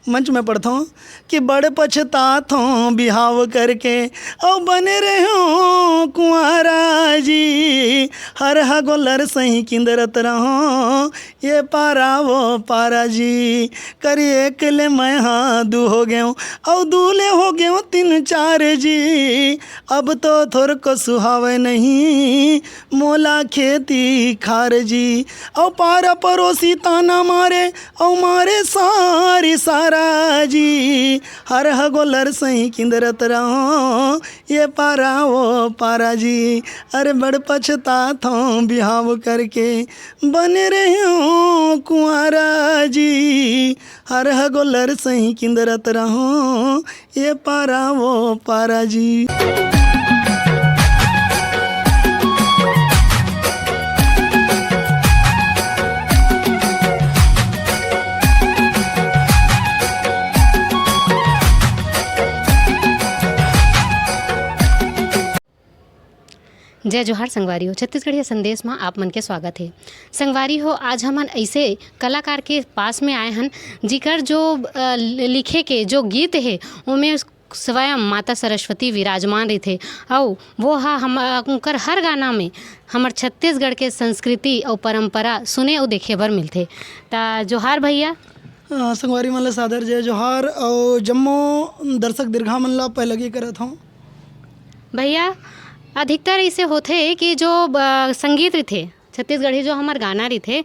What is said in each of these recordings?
मंच में पढ़ता हूँ कि बड़ पछतात हूँ बिहाव करके और बने रहो कुंवारा जी, हर हगोलर सही किंदरत रहो ये पारा वो पारा जी, करी एक ले मैं हाँ दू हो गए और दूले हो गए 3-4 जी, अब तो थोर को सुहावे नहीं मोला खेती खार जी, और पारा पड़ोसी ताना मारे और मारे सारी सारा जी, हर हगोलर सही किंदरत रहो ये पारा वो पारा जी, अरे बड़ पछतात हूँ बिहाव करके बने रहो कुंवारा जी, हर हगोलर सही किंदरत रहो ये पारा वो पारा जी। जय जोहार संगवारी हो, छत्तीसगढ़िया संदेश में आप मन के स्वागत है। संगवारी हो, आज हमन ऐसे कलाकार के पास में आए हन जिकर जो लिखे के जो गीत है उनमें स्वयं माता सरस्वती विराजमान रही थे और वो हम उनकर हर गाना में हमार छत्तीसगढ़ के संस्कृति और परंपरा सुने और देखे बर मिलते। ता जोहार भैया। संगवारी मन ला सादर जय जोहार और जम्मो दर्शक दीर्घा मन ला पहलगी करत हूँ। भैया अधिकतर ऐसे होते कि जो संगीत रहे छत्तीसगढ़ी जो हमार गाना रहे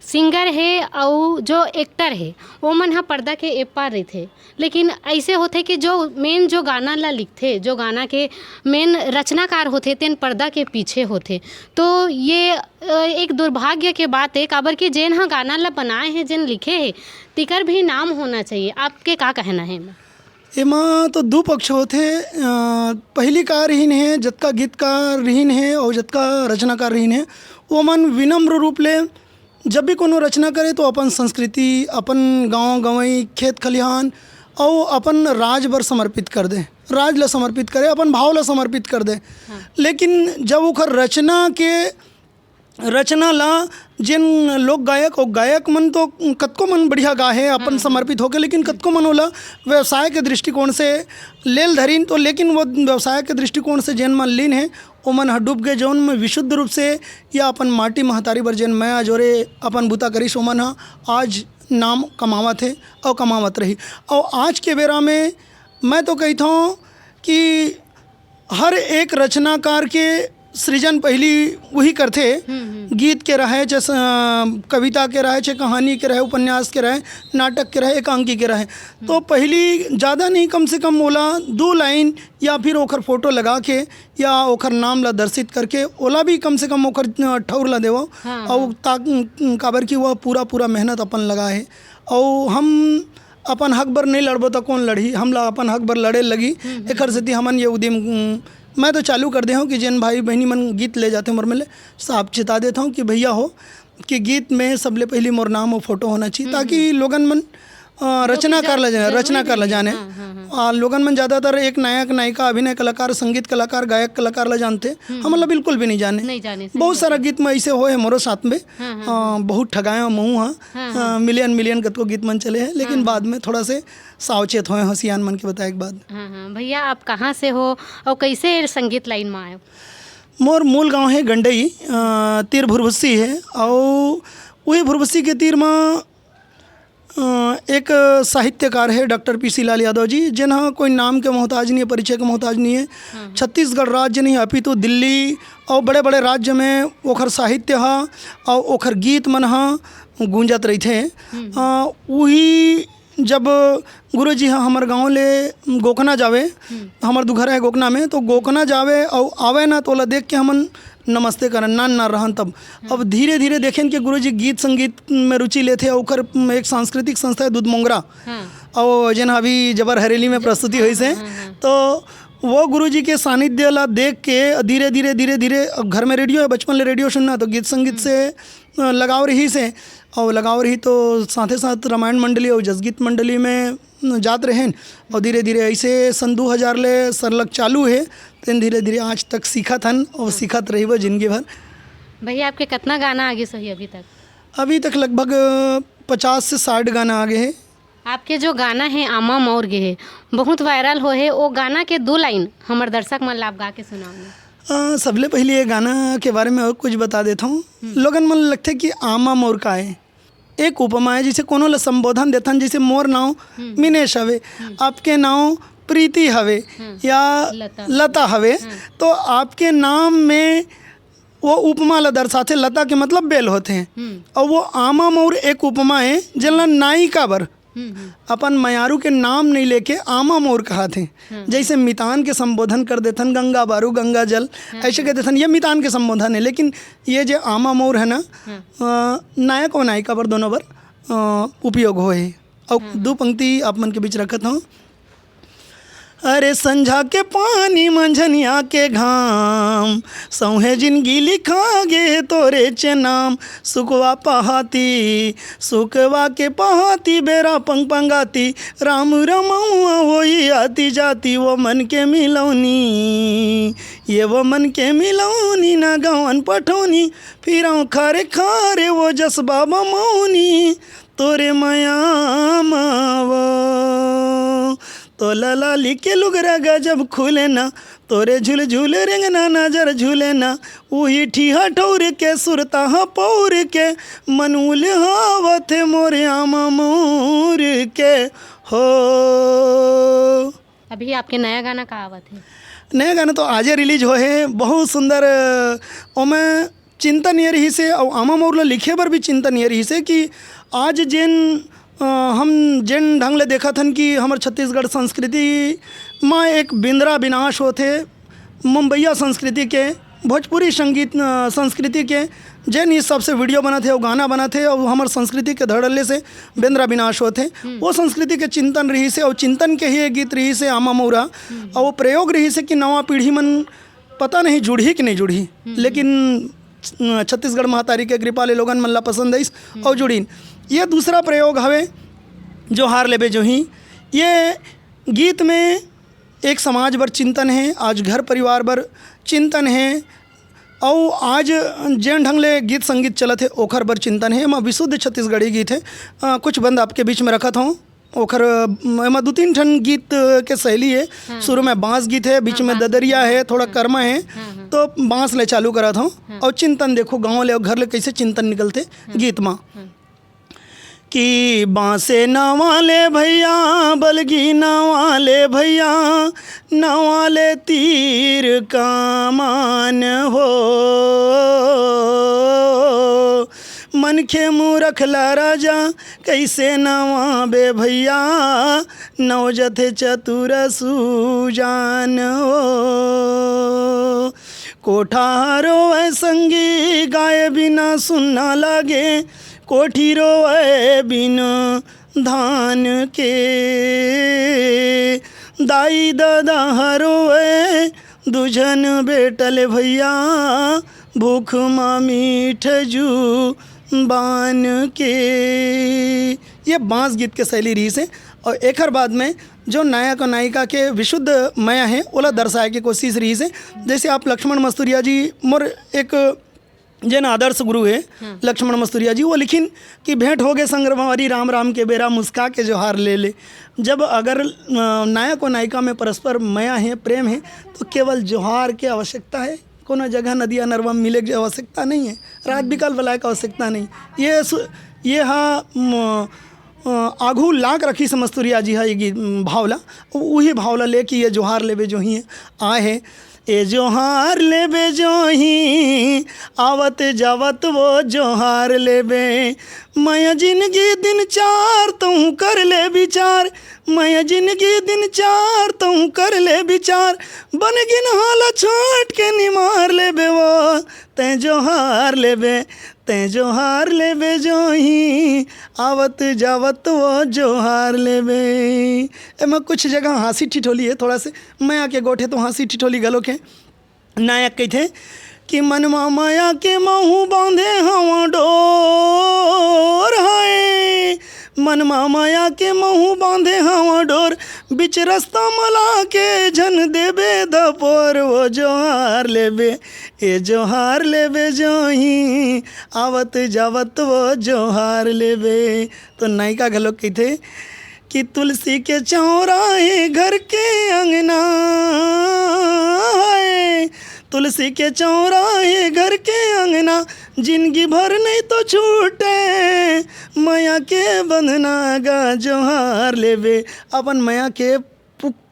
सिंगर है और जो एक्टर है वो मन हा पर्दा के ए पार रहे, लेकिन ऐसे होते कि जो मेन जो गाना ला लिखते जो गाना के मेन रचनाकार होते तेन पर्दा के पीछे होते। तो ये एक दुर्भाग्य के बात है काबर कि जेन हाँ गाना ला बनाए हैं जेन लिखे है तिकर भी नाम होना चाहिए। आपके का कहना है? एमा तो दो पक्ष होते। पहली कार रहीन है जतका गीतकार रहीन है और जतका रचनाकार रहीन है वो मन विनम्र रूप ले जब भी कोनो रचना करे तो अपन संस्कृति अपन गांव गंवई खेत खलिहान और अपन राज बर समर्पित कर दे, राज ला समर्पित करे, अपन भाव ला समर्पित कर दे। हाँ। लेकिन जब ओखर रचना ला जिन लोक गायक और गायक मन तो कतको मन बढ़िया गाहे अपन समर्पित होके, लेकिन कतको मन ओला व्यवसाय के दृष्टिकोण से लेल धरीन तो, लेकिन वो व्यवसाय के दृष्टिकोण से जेन मन लीन है वो मन डूब गए जौन में विशुद्ध रूप से या अपन माटी महतारी बर जेन मैं जोरे अपन बूता करीस वो मन आज नाम कमावत है और कमावत रही। और आज के बेरा में मैं तो कहता हूँ कि हर एक रचनाकार के सृजन पहली वही करते, गीत के रहे जैसे कविता के रहे चाहे कहानी के रहे उपन्यास के रहे नाटक के रहे एकांकी के रहे, तो पहली ज़्यादा नहीं कम से कम ओला 2 लाइन या फिर ओखर फोटो लगा के या ओखर नाम ला दर्शित करके ओला भी कम से कम ओखर ठौर ला देवो। हाँ। और काबर की वह पूरा मेहनत अपन लगा है और हम अपन हक बर नहीं लड़बो तो कौन लड़ी, हम ला अपन हक बर लड़े लगी। एक सेती हमन ये उद्यम मैं तो चालू कर दे हूँ कि जिन भाई बहनी मन गीत ले जाते मोर में साफ चिता देता हूँ कि भैया हो कि गीत में सबले पहली मोर नाम और फोटो होना चाहिए ताकि लोगन मन रचना कर ला जाने। लोगन मन ज़्यादातर एक नायक नायिका अभिनय कलाकार संगीत कलाकार गायक कलाकार ला जानते, हम लोग बिल्कुल भी नहीं जाने। बहुत सारा गीत में ऐसे होए मोरो साथ में बहुत ठगाए महू हाँ मिलियन कतको गीत मन चले हैं, लेकिन बाद में थोड़ा से सावचेत होए हसियान मन के बताए के बाद। भैया आप कहाँ से हो और कैसे संगीत लाइन में आए? मोर मूल गांव है गंडई, तीर भुरभुस्सी है और वही भुरभुस्सी के तीर में एक साहित्यकार है डॉक्टर पी.सी. लाल यादव जी, जिन्हें कोई नाम के मोहताज नहीं है, परिचय के मोहताज नहीं है। छत्तीसगढ़ राज्य नहीं अपितु दिल्ली और बड़े बड़े राज्य में ओखर साहित्य हा और ओखर गीत मन हा गूंजत रही थे। वही जब गुरु जी हाँ हमारे गाँव ले गोकना जावे, हमार दुघर है गोकना में, तो गोकना जावे और आवे ना तो ओला देख के हमन नमस्ते करन ना रहन। तब अब धीरे धीरे देखें कि गुरुजी गीत संगीत में रुचि लेते और एक सांस्कृतिक संस्था है दूध मोंगरा और जिन अभी जबर हरेली में प्रस्तुति हुई से, तो वो गुरुजी के सानिध्य ला देख के धीरे धीरे घर में रेडियो है, बचपन ले रेडियो सुनना तो गीत संगीत से लगाव रही से और लगाव रही तो साथ ही साथ रामायण मंडली और जसगीत मंडली में जात रहें और धीरे धीरे ऐसे सन 2000 ले सरलग चालू है, तो धीरे धीरे आज तक सीखत हन और सीखत रही वो जिंदगी भर। भैया आपके कितना गाना आगे सही अभी तक? अभी तक लगभग 50 से 60 गाना आगे है। आपके जो गाना है आमा मोर गे है बहुत वायरल हो है, वो गाना के 2 लाइन हमारे दर्शक मन ला आप गा के सुनाओगे। सबले पहले ये गाना के बारे में और कुछ बता देता हूँ। लोगन मन लगते कि आमा मोर का है, एक उपमा है जिसे कोनो ला संबोधन देथन, जैसे मोर नाव मिनेश हवे, आपके नाव प्रीति हवे या लता हवे, तो आपके नाम में वो उपमा ला दर्शाते। लता के मतलब बेल होते हैं, और वो आमा मोर एक उपमा है जिनला नायिका बर अपन मयारू के नाम नहीं लेके आमा मोर कहते हैं। जैसे मितान के संबोधन कर देथन गंगा बारू गंगा जल, ऐसे कह देथन, ये मितान के संबोधन है। लेकिन ये जो आमा मोर है ना, नायक और नायिका पर दोनों पर उपयोग हो है। और 2 पंक्ति आप मन के बीच रखत हूँ। अरे संझा के पानी मंझनिया के घाम, सौहे जिंदगी लिखा गे तोरे चे नाम। सुखवा पहाती सुखवा के पहाती, बेरा पंग पंगाती, राम रमौआ होई आती जाती। वो मन के मिलौनी, ये वो मन के मिलौनी, ना गवन पठौनी, फिर खारे खारे वो जसबा बमौनी। तोरे माया मावो तो लला लिखे लुगरा गजब खुले ना, तोरे झूल झूल रेंगना नजर झूले ना। वही ठीहा ठौर के सुरता हा पौर के, मनूल हावत मोरे आमा मोर के हो। अभी आपके नया गाना का आवत है? नया गाना तो आजे रिलीज हो है, बहुत सुंदर। ओमें चिंतन ये रही से, और आमा मोर ला लिखे बर भी चिंतन ये रही से कि आज जिन हम जिन ढंग ले देखा थन कि हमारे छत्तीसगढ़ संस्कृति में एक बिंद्रा विनाश होते, मुंबईया संस्कृति के, भोजपुरी संगीत संस्कृति के जिन हिसाब से वीडियो बना थे और गाना बना थे, और हमारे संस्कृति के धड़ल्ले से बिंद्रा विनाश होते, वो संस्कृति के चिंतन रही से, और चिंतन के ही गीत रही से आमा मोरा। और वो प्रयोग रही से कि नवा पीढ़ी मन पता नहीं जुड़ी कि नहीं जुड़ी, लेकिन छत्तीसगढ़ महातारी के कृपा ले लोगन मन ला पसंद है और जुड़ी। ये दूसरा प्रयोग हवे जोहार लेबे जो ही। ये गीत में एक समाज बर चिंतन है, आज घर परिवार बर चिंतन है, और आज जैन ढंग ले गीत संगीत चलत है ओखर बर चिंतन है। मैं विशुद्ध छत्तीसगढ़ी गीत है। कुछ बंद आपके बीच में रखा था ओखर एमा 2-3 ठन गीत के शैली है। शुरू में बांस गीत है, बीच में ददरिया है, थोड़ा कर्मा है, तो बांस ले चालू करा था। और चिंतन देखो गाँव ले और घर ले कैसे चिंतन निकलते गीत में कि बांसे नवाले भैया बलगी नवाले भैया, नवाले तीर कामान हो। मनखे मूरख ला राजा कैसे नवाबे भैया, नवजथे चतुर सुजान हो। कोठारो वै संगी गाए बिना सुनना लागे, कोठी रोए बिन धान के। दाई दादा हरोए दुझन बेटल भैया, भूख माँ मीठ जू बान के। ये बांस गीत के शैली रही से। और एक हर बाद में जो नायक और नायिका के विशुद्ध माया है ओला दर्शाए की कोशिश रही से। जैसे आप लक्ष्मण मस्तूरिया जी मोर एक जन आदर्श गुरु है, लक्ष्मण मस्तूरिया जी, वो लिखिन कि भेंट हो गए संगरवारी राम राम के बेरा, मुस्का के जोहार ले ले। जब अगर नायक और नायिका में परस्पर माया है, प्रेम है, तो केवल जोहार की आवश्यकता है। कोनो जगह नदिया नरवा मिले की आवश्यकता नहीं है, रात बिकाल बलाए की आवश्यकता नहीं। ये आघू लाक रखी से मस्तूरिया जी है ये भावला, वही भावला लेके ये जोहार लेबे जो ही आए है। ए जोहार लेबे जो ही आवत जावत वो जोहार लेबे, मैं जिंदगी दिन चार तू कर ले विचार, मैं जिंदगी दिन चार तू कर ले विचार, बन गिन हाला छोट के निमार लेबे वो तै जोहार लेबे, तै जोहार लेबे जो ही आवत जावत वो जोहार लेबे। एमा कुछ जगह हंसी ठिठोली है, थोड़ा से माया के गोठे तो हंसी ठिठोली गलो के नायक कहते कि मनमा माया के महू बांधे हवा डोर है, मनमा माया के महू बांधे हवा डोर, बिच रास्ता मला के झन देबे दपोर वो जोहार लेबे, ए जोहार लेबे जो ही आवत जावत वो जोहार लेबे। तो नायिका घलोक कहते कि तुलसी के चौराहे घर के अंगना है, तुलसी के चौराहे घर के अंगना, जिंदगी भर नहीं तो छूटे, मैया के बंधना गा जोहार लेबे। अपन मैया के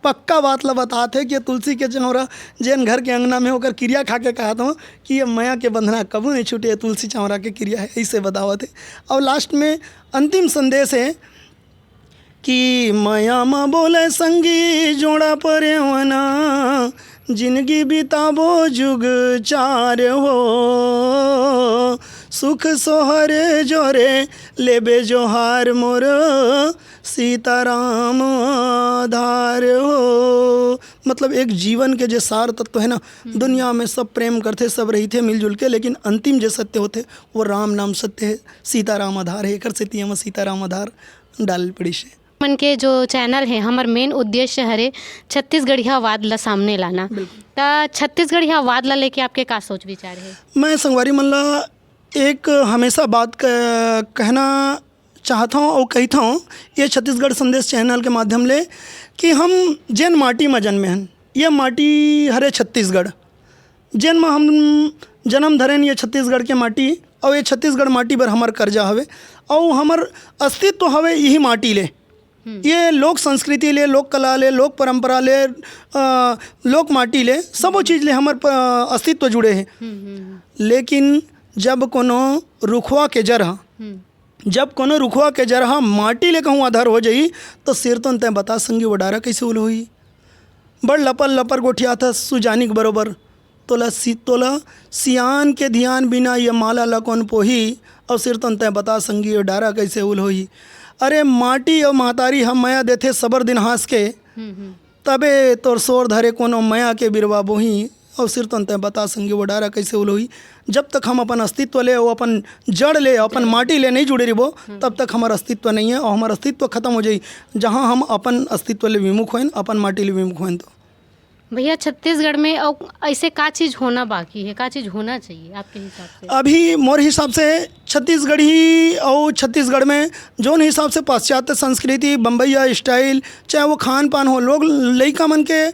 पक्का बात ला बताते कि तुलसी के चौरा जैन घर के अंगना में होकर क्रिया खा के कहा था कि ये मैया के बंधना कभी नहीं छूटे, तुलसी चौरा के क्रिया है, ऐसे बतावत है। और लास्ट में अंतिम संदेश है कि मैया माँ बोले संगी जोड़ा परे वना, जिंदगी बिताबो जुग चार हो, सुख सोहर जोरे लेबे जोहार मोर, सीताराम आधार हो। मतलब एक जीवन के जो सार तत्व है ना, दुनिया में सब प्रेम करते, सब रही थे मिलजुल के, लेकिन अंतिम जो सत्य होते वो राम नाम सत्य है, सीताराम आधार है। एक से सीताराम आधार डाल पड़ी से मन के जो चैनल है हमार मेन उद्देश्य हरे छत्तीसगढ़िया वाद ला सामने लाना। तो छत्तीसगढ़िया वाद ला लेके आपके का सोच विचार है? मैं संगवारी मन ला एक हमेशा बात कहना चाहता हूँ और कहता हूँ ये छत्तीसगढ़ संदेश चैनल के माध्यम ले कि हम जैन माटी में जन्मे हैं, ये माटी हरे छत्तीसगढ़, जैन में हम जन्म धरेन ये छत्तीसगढ़ के माटी, और ये छत्तीसगढ़ माटी पर हमार कर्जा हवे और हमार अस्तित्व हवे यही माटी ले। ये लोक संस्कृति ले, लोक कला ले, लोक परंपरा ले, लोक माटी ले, सबो चीज़ ले हमार अस्तित्व जुड़े हैं। लेकिन जब कोनो रुखवा के जर जब कोनो रुखवा के जर माटी ले कहूँ आधार हो जाई तो सिर तो तय बता संगी वो डारा कैसे उल हुई। बड़ लपर लपर गोठिया था सुजानिक बरोबर, तोला सियान के ध्यान बिना ये माला ला कौन पोही, और सिर तो तय बता संगी वो डारा कैसे उल हुई। अरे माटी और महतारी हम मया देथे सबर दिन हास के, तबे तोर सोर धरे कोनो मया के बिरवा बोही, और सिर तन तय बता संगी वो डारा कैसे उल हुई। जब तक हम अपन अस्तित्व ले, वो अपन जड़ ले, अपन माटी ले नहीं जुड़े रहो, तब तक हमारा अस्तित्व नहीं है, और हमारा अस्तित्व खत्म हो जाई जहाँ हम अपन अस्तित्व ले विमुख हों, अपन माटी ले विमुख हों। तो भैया छत्तीसगढ़ में और ऐसे का चीज़ होना बाकी है, का चीज़ होना चाहिए आपके हिसाब से? अभी मोर हिसाब से छत्तीसगढ़ी और छत्तीसगढ़ में जोन हिसाब से पाश्चात्य संस्कृति, बम्बईया स्टाइल, चाहे वो खान पान हो, लोग लइका मन के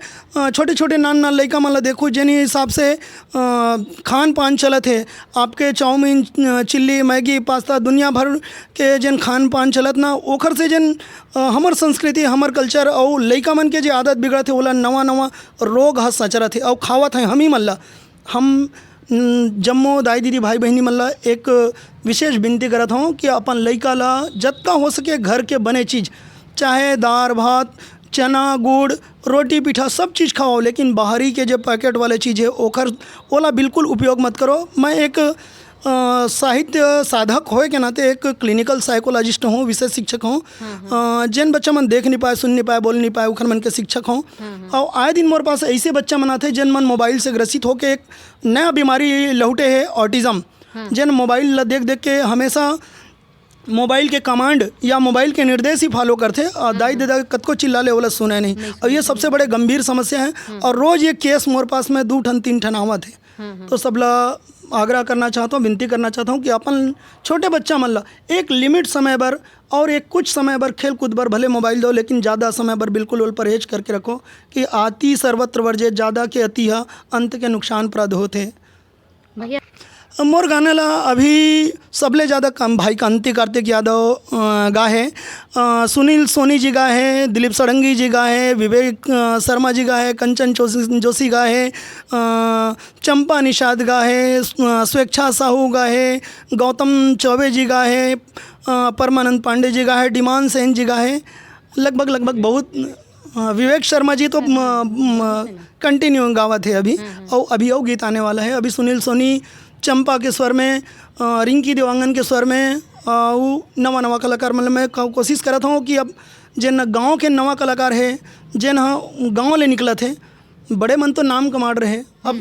छोटे छोटे नान लइका मन ला देखो जिन हिसाब से खान पान चलत है, आपके चाउमीन, चिल्ली, मैगी, पास्ता, दुनिया भर के जिन खान पान चलत ना, ओखर से जिन हमर संस्कृति, हमर कल्चर और लइका मन के जो आदत बिगड़त है, ओला नवा नवा रोग ह सचरत है और खावत है। हम ही मल्ला हम जम्मो दाई दीदी भाई बहनी मल्ला एक विशेष विनती करत हूँ कि अपन लइका ला जत्ता हो सके घर के बने चीज़, चाहे दाल भात, चना गुड़, रोटी पीठा सब चीज़ खाओ, लेकिन बाहरी के जो पैकेट वाले चीज़ है ओखर ओला बिल्कुल उपयोग मत करो। मैं एक साहित्य साधक होए के नाते एक क्लिनिकल साइकोलॉजिस्ट हूँ, विशेष शिक्षक हूँ। जिन बच्चा मन देख नहीं पाए, सुन नहीं पाए, बोल नहीं पाए, उखर मन के शिक्षक हूँ। और आए दिन मोर पास ऐसे बच्चा मन आते जिन मन मोबाइल से ग्रसित होकर एक नया बीमारी लौटे है ऑटिज़म, जिन मोबाइल ला देख देख के हमेशा मोबाइल के कमांड या मोबाइल के निर्देश ही फॉलो करते और दाई दादा कतको चिल्ला ले वाला सुना नहीं। और ये सबसे बड़े गंभीर समस्या है और रोज़ ये केस मोर पास में 2 ठन 3 ठन आवत है। तो सबला आग्रह करना चाहता हूँ, विनती करना चाहता हूँ कि अपन छोटे बच्चा मन ला एक लिमिट समय पर और एक कुछ समय पर खेल कूद पर भले मोबाइल दो, लेकिन ज़्यादा समय पर बिल्कुल उल परहेज करके रखो कि आति सर्वत्र वर्जे, ज़्यादा के अति अंत के नुकसान प्रद होते। भैया मोर गाने ला अभी सबले ज़्यादा कम भाई कांति कार्तिक यादव गाए, सुनील सोनी जी गाए, दिलीप सड़ंगी जी गाए, विवेक शर्मा जी गाए, कंचन जोशी गाए, चंपा निषाद गाए, स्वेच्छा साहू गाए, गौतम चौबे जी गाए, परमानंद पांडे जी गाए, डिमान सेन जी गाए, लगभग बहुत। विवेक शर्मा जी तो कंटिन्यू गावत है अभी, और अभी और गीत आने वाला है। अभी सुनील सोनी चंपा के स्वर में, रिंकी देवांगन के स्वर में, वो नवा कलाकार मतलब मैं कोशिश कर रहा हूँ कि अब जिन गांव के नवा कलाकार है जिन गांव ले निकला थे, बड़े मन तो नाम कमा रहे। अब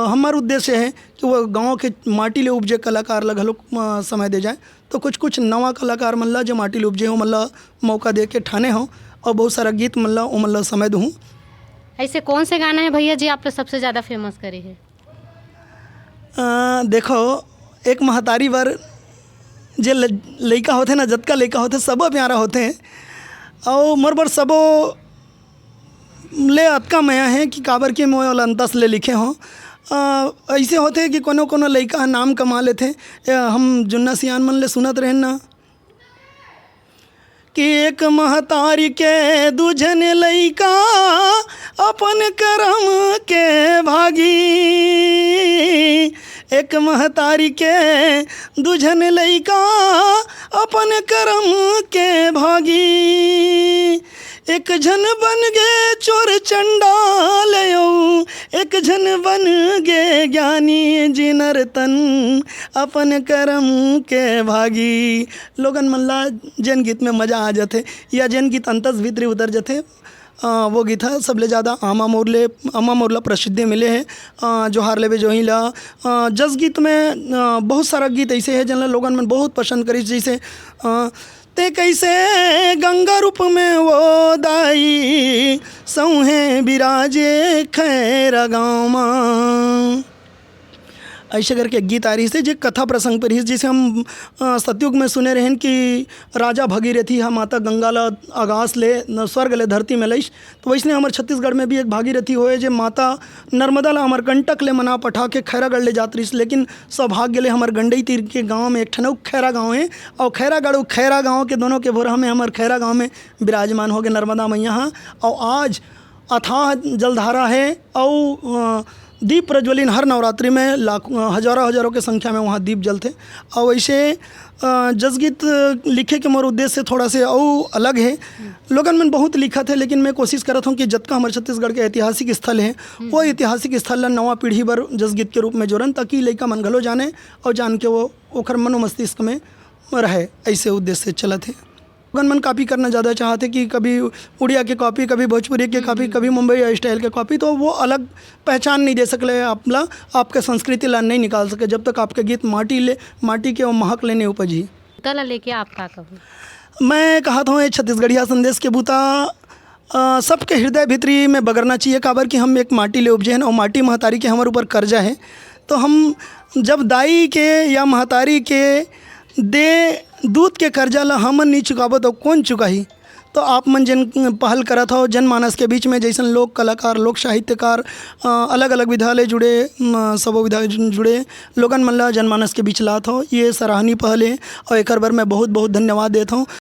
हमारा उद्देश्य है कि वो गांव के माटी ले उपजे कलाकार लग लोग समय दे जाए, तो कुछ नवा कलाकार मल्ला जो माटी ले उपजे हो मल्ला मौका दे के ठाने हो, और बहुत सारा गीत मल्ला वो मल्ला समय दूँ। ऐसे कौन से गाना है भैया जी आप लोग सबसे ज़्यादा फेमस करे हैं? देखो एक महतारी वर जे लइका होते ना, जतका लइका होते सब प्यारा होते हैं। और मोर बर सबो ले अतका मया है कि काबर के मोय वाला अंतस ले लिखे हों। ऐसे होते कि कोनो कोनो लइका नाम कमा लेथे। हम जुन्ना सियान मन ले सुनत रहें ना कि एक महतारी के दूजन लइका अपन करम के भागी, एक महतारी के दूजन लइका अपन करम के भागी, एक झन बन गे चोर चंडाल एक झन बन गे ज्ञानी जिनर तन अपन करम के भागी। लोगन मन ला जैन गीत में मज़ा आ जाते या जैन गीत अंतस भीतरी उतर जाते वो गीत है सबले ज़्यादा आमा मोरला प्रसिद्धि मिले हैं। जोहार लेबे जोही ला जस गीत में बहुत सारा गीत ऐसे है जिन लोगन मन बहुत पसंद करी, जैसे ते कैसे गंगा रूप में वो दाई सौहे बिराजे खैरा गाँव माँ, ऐसे करके गीत आ रही है जो कथा प्रसंग पर ही, जिसे हम सतयुग में सुने रहें कि राजा भगीरथी हा माता गंगा ला आगास ले स्वर्ग ले धरती में लइस। तो वैसने हमारे छत्तीसगढ़ में भी एक भागीरथी होए जो माता नर्मदा ला अमरकंटक ले मना पठा के खैरागढ़ ले जात रही। लेकिन सौभाग्य ले हमारे गंडई तीर के गाँव में एक ठन खैरा गाँव है और खैरागढ़ खैरा गाँव के दोनों के भोरा में हमारे खैरा गाँव में विराजमान हो गए नर्मदा मैया हाँ। और आज अथाह जलधारा है और दीप प्रज्वलिन हर नवरात्रि में लाखों हज़ारों के संख्या में वहाँ दीप जलते। और वैसे जसगीत लिखे के मोर उद्देश्य थोड़ा से और अलग है। लोगन में बहुत लिखा थे लेकिन मैं कोशिश करता हूँ कि जतका हमारे छत्तीसगढ़ के ऐतिहासिक स्थल है वो ऐतिहासिक स्थल ला नवा पीढ़ी बर जसगीत के रूप में जोड़न, ताकि लइका मन घलो जाने और जान के वो ओखर मनो मस्तिष्क में रहे। ऐसे उद्देश्य से चला थे। लोगन मन कॉपी करना ज़्यादा चाहते कि कभी उड़िया के कॉपी, कभी भोजपुरी के कॉपी, कभी मुंबई स्टाइल के कॉपी, तो वो अलग पहचान नहीं दे सकले आपला, आपके संस्कृति ला नहीं निकाल सके जब तक आपके गीत माटी के वो महक लेने उपजी। तला लेके आप का कहूँ, मैं कहता हूँ छत्तीसगढ़िया संदेश के बूता सबके हृदय भीतरी में बगरना चाहिए। काबर कि हम एक माटी ले उपजे हैं और माटी महतारी के हमारे ऊपर कर्जा है। तो हम जब दाई के या महतारी के दे दूध के कर्जा ला हमन नहीं चुकाबो तो कौन चुकाही। तो आप मन जन पहल करत हो जनमानस के बीच में, जैसन लोक कलाकार, लोक साहित्यकार, अलग अलग विधालय जुड़े, सबो विधालय जुड़े लोगन मन ला जनमानस के बीच लात हो, ये सराहनीय पहल है और एक बार मैं बहुत बहुत धन्यवाद देता हूँ।